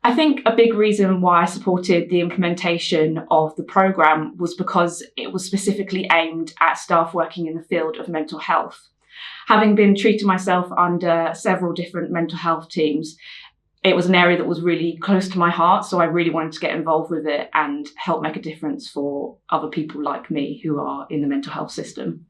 I think a big reason why I supported the implementation of the programme was because it was specifically aimed at staff working in the field of mental health. Having been treated myself under several different mental health teams, it was an area that was really close to my heart, so I really wanted to get involved with it and help make a difference for other people like me who are in the mental health system.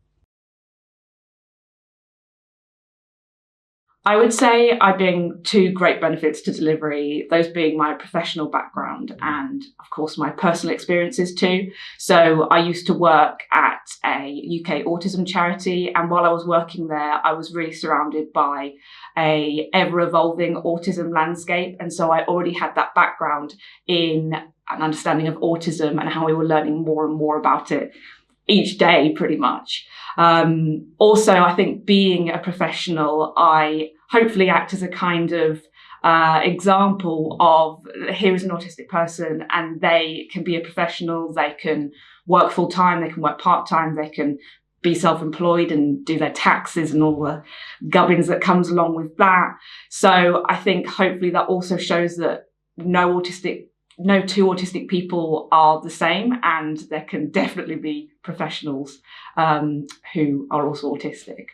I would say I bring two great benefits to delivery, those being my professional background and, of course, my personal experiences too. So I used to work at a UK autism charity, and while I was working there, I was really surrounded by a ever-evolving autism landscape. And so I already had that background in an understanding of autism and how we were learning more and more about it each day, pretty much. Also, I think being a professional, I hopefully act as a kind of example of here is an autistic person and they can be a professional, they can work full time, they can work part time, they can be self-employed and do their taxes and all the gubbins that comes along with that. So I think hopefully that also shows that no two autistic people are the same, and there can definitely be professionals who are also autistic.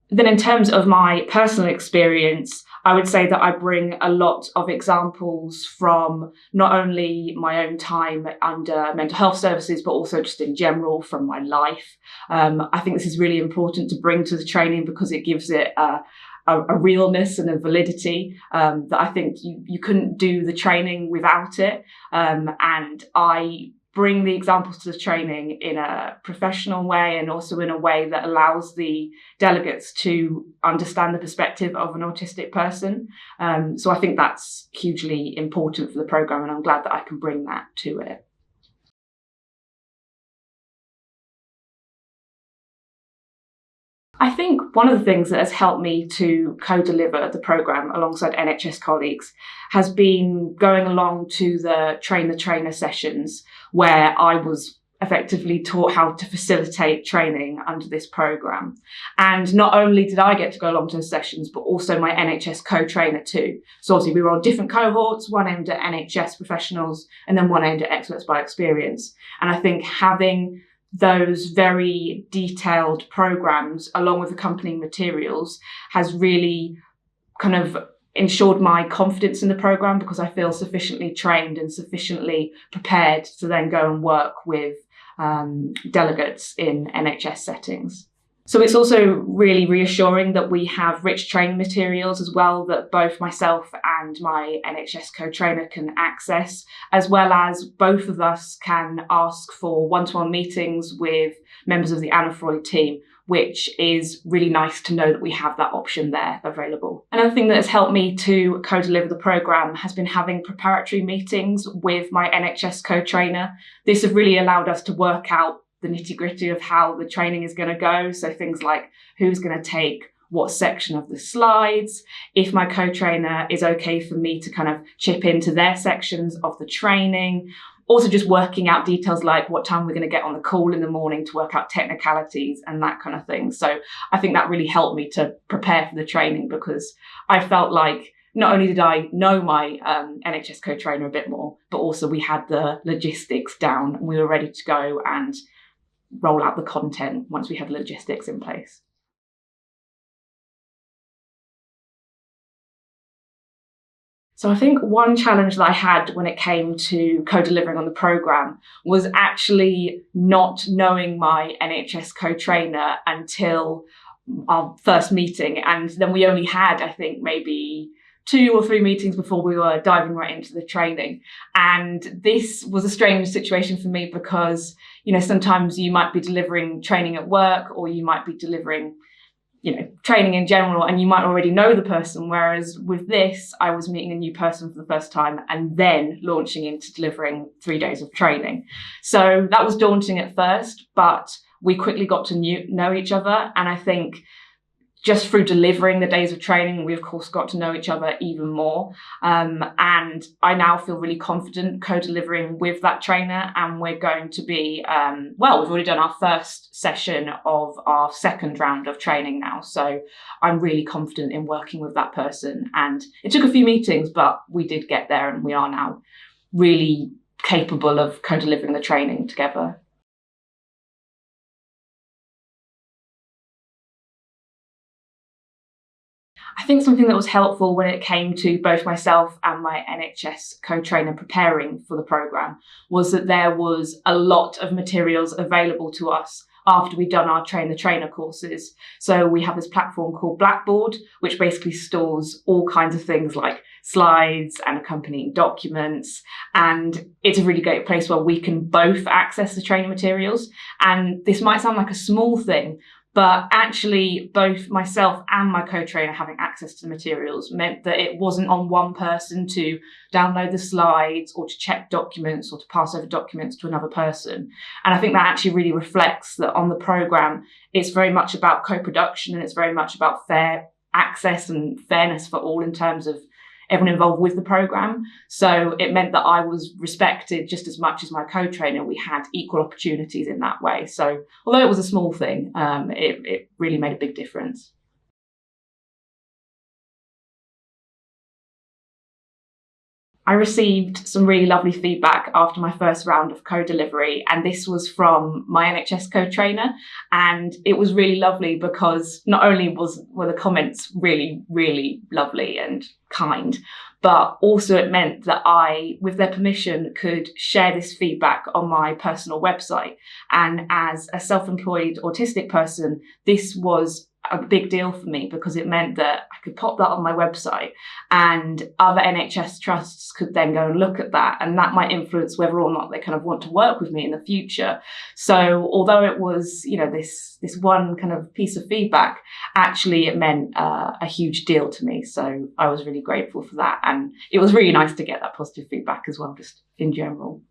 Then in terms of my personal experience, I would say that I bring a lot of examples from not only my own time under mental health services, but also just in general from my life. I think this is really important to bring to the training because it gives it a realness and a validity that I think you couldn't do the training without it. And I bring the examples to the training in a professional way and also in a way that allows the delegates to understand the perspective of an autistic person. So I think that's hugely important for the programme, and I'm glad that I can bring that to it. I think one of the things that has helped me to co-deliver the programme alongside NHS colleagues has been going along to the train-the-trainer sessions where I was effectively taught how to facilitate training under this programme. And not only did I get to go along to the sessions, but also my NHS co-trainer too. So obviously we were on different cohorts, one aimed at NHS professionals and then one aimed at experts by experience. And I think having those very detailed programs along with accompanying materials has really kind of ensured my confidence in the programme, because I feel sufficiently trained and sufficiently prepared to then go and work with delegates in NHS settings. So it's also really reassuring that we have rich training materials as well that both myself and my NHS co-trainer can access, as well as both of us can ask for one-to-one meetings with members of the Anna Freud team, which is really nice to know that we have that option there available. Another thing that has helped me to co-deliver the programme has been having preparatory meetings with my NHS co-trainer. This has really allowed us to work out the nitty-gritty of how the training is going to go. So things like who's going to take what section of the slides, if my co-trainer is okay for me to kind of chip into their sections of the training. Also just working out details like what time we're going to get on the call in the morning to work out technicalities and that kind of thing. So I think that really helped me to prepare for the training, because I felt like not only did I know my NHS co-trainer a bit more, but also we had the logistics down and we were ready to go and roll out the content once we had the logistics in place. So I think one challenge that I had when it came to co-delivering on the programme was actually not knowing my NHS co-trainer until our first meeting. And then we only had, I think, maybe 2 or 3 meetings before we were diving right into the training. And this was a strange situation for me because, sometimes you might be delivering training at work, or you might be delivering, training in general, and you might already know the person. Whereas with this, I was meeting a new person for the first time and then launching into delivering 3 days of training. So that was daunting at first, but we quickly got to know each other. And I think just through delivering the days of training, we of course got to know each other even more. And I now feel really confident co-delivering with that trainer. And we're going to be, we've already done our first session of our second round of training now. So I'm really confident in working with that person. And it took a few meetings, but we did get there, and we are now really capable of co-delivering the training together. I think something that was helpful when it came to both myself and my NHS co-trainer preparing for the programme was that there was a lot of materials available to us after we'd done our train the trainer courses. So we have this platform called Blackboard, which basically stores all kinds of things like slides and accompanying documents. And it's a really great place where we can both access the training materials. And this might sound like a small thing, but actually, both myself and my co-trainer having access to the materials meant that it wasn't on one person to download the slides or to check documents or to pass over documents to another person. And I think that actually really reflects that on the programme, it's very much about co-production, and it's very much about fair access and fairness for all in terms of everyone involved with the programme. So it meant that I was respected just as much as my co-trainer. We had equal opportunities in that way. So although it was a small thing, it really made a big difference. I received some really lovely feedback after my first round of co-delivery, and this was from my NHS co-trainer. And it was really lovely because not only were the comments really, really lovely and kind, but also it meant that I, with their permission, could share this feedback on my personal website. And as a self-employed autistic person, this was a big deal for me because it meant that I could pop that on my website and other NHS trusts could then go and look at that, and that might influence whether or not they kind of want to work with me in the future. So although it was, this one kind of piece of feedback, actually it meant a huge deal to me. So I was really grateful for that, and it was really nice to get that positive feedback as well, just in general.